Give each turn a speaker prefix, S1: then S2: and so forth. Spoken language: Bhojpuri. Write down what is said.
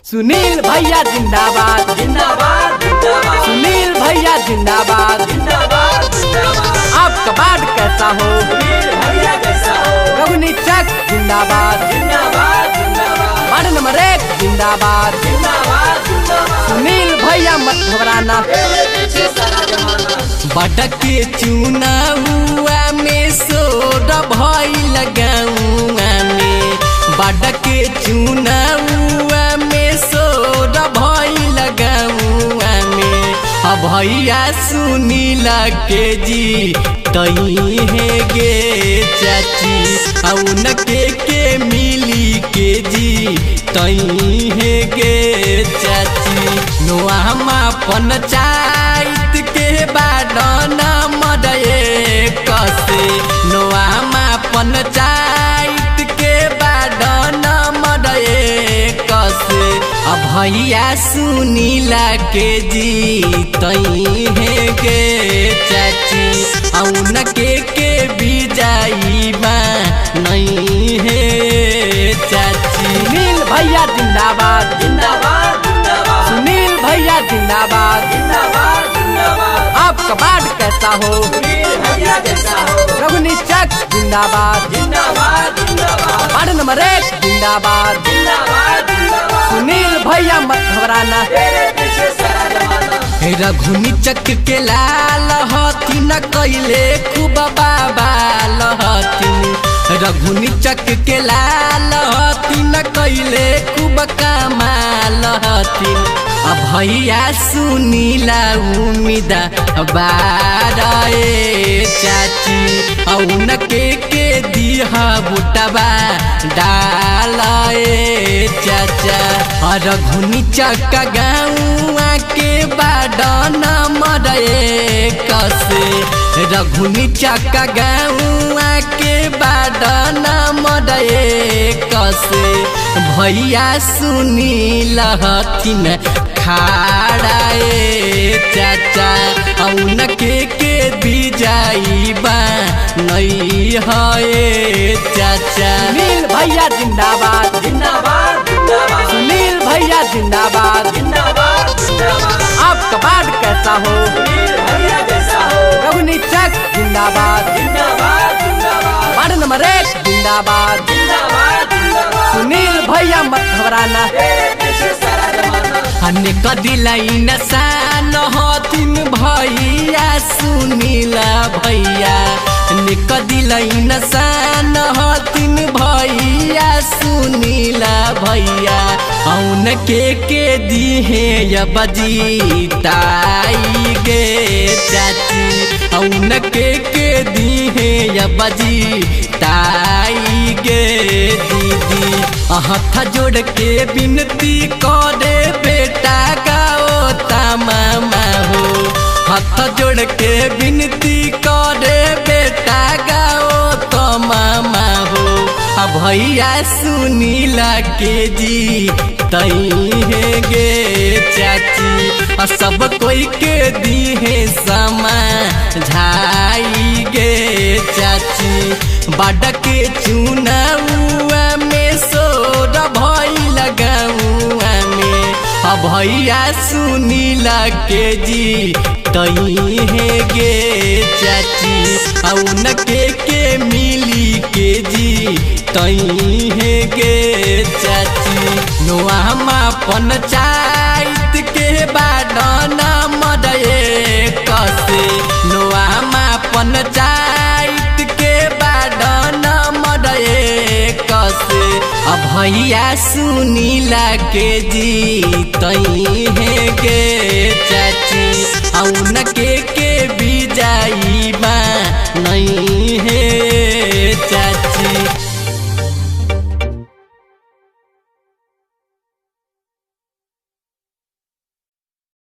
S1: सुनील भैया जिंदाबाद
S2: जिंदाबाद जिंदाबाद
S1: सुनील भैया जिंदाबाद
S2: जिंदाबाद जिंदाबाद।
S1: आपका वार्ड कैसा हो
S2: सुनील भैया कैसा हो
S1: रघुनी चक जिंदाबाद
S2: जिंदाबाद जिंदाबाद
S1: वार्ड नंबर 1 जिंदाबाद
S2: जिंदाबाद जिंदाबाद।
S1: सुनील भैया मत घबराना
S2: तेरे पीछे सारा जमाना
S1: बटक के चुनावा में सोड भई लगाऊंगा में बटक के चुनावा में सोड भई लगाऊंगा में अब भैया सुनीला के जी तई है गे चाची औन के मिली के जी तई है गे चाची नोआमा पंचायत के बाडन मदए कसे नोआमा पंचायत के बाडन मदए कसे अब भैया सुनीला के जी तई है गे चाची औन के बिजाई बा नहीं है चाची सुनील भैया जिंदाबाद
S2: जिंदाबाद जिंदाबाद
S1: सुनील भैया जिंदाबाद
S2: जिंदाबाद जिंदाबाद।
S1: आपका वार्ड कैसा हो
S2: सुनील भैया कैसा हो
S1: रघुनी चक जिंदाबाद
S2: जिंदाबाद जिंदाबाद
S1: वार्ड नंबर 1 जिंदाबाद
S2: जिंदाबाद जिंदाबाद।
S1: सुनील भैया मत घबराना
S2: तेरे पीछे सारा जमाना
S1: रघुनी चक के लाल हथिन कैले खूब बाबा लहथिन रघुनी चक के लाल हथिन कैले खूब कमाल हथिन अब भैया सुनीला उम्मीदा बारे चाची औन के दिहा बुटबा डाले चाचा रघुनी चक गाँवा के बाडन मरे कसे रघुनी चक गाँवा के बाडन मरे कसे भैया सुनील हथिन खाड़ाए चाचा औन के बिजाई बा नहीं है चाचा सुनील भैया जिंदाबाद
S2: जिंदाबाद जिंदाबाद
S1: सुनील भैया जिंदाबाद
S2: जिंदाबाद जिंदाबाद।
S1: आपका वार्ड कैसा हो
S2: सुनील भैया कैसा हो
S1: रघुनी चक जिंदाबाद
S2: जिंदाबाद जिंदाबाद
S1: वार्ड नंबर 1 जिंदाबाद
S2: जिंदाबाद जिंदाबाद।
S1: सुनील भैया मत घबराना
S2: तेरे पीछे सारा जमाना
S1: अनेक दिलाई नसान हथिन भैया सुनीला भैया अनेक दिलाई नसान हथिन भैया सुनीला भैया औन के दिहे बजी ताई गे चाची औन के दिहे बजी ताई गे दीदी हाथ जोड़ के विनती करे बेटा गाओ तमामा हो हाथ जोड़ के विनती करे बेटा गाओ तमामा हो अब भैया सुनीला के जी तई है गे चाची सब कोई के दी है समा झाई गे चाची बाड के चुनावा में सोड भई लगाऊआ में अब भैया सुनीला के जी तई है गे चाची औन के मिली के जी तई है गे चाची नोआमा पंचायत के बाडन मदए कसे नोआमा पंचायत के बाडन मदए कसे अब भैया सुनीला के जी तई है गे चाची औन के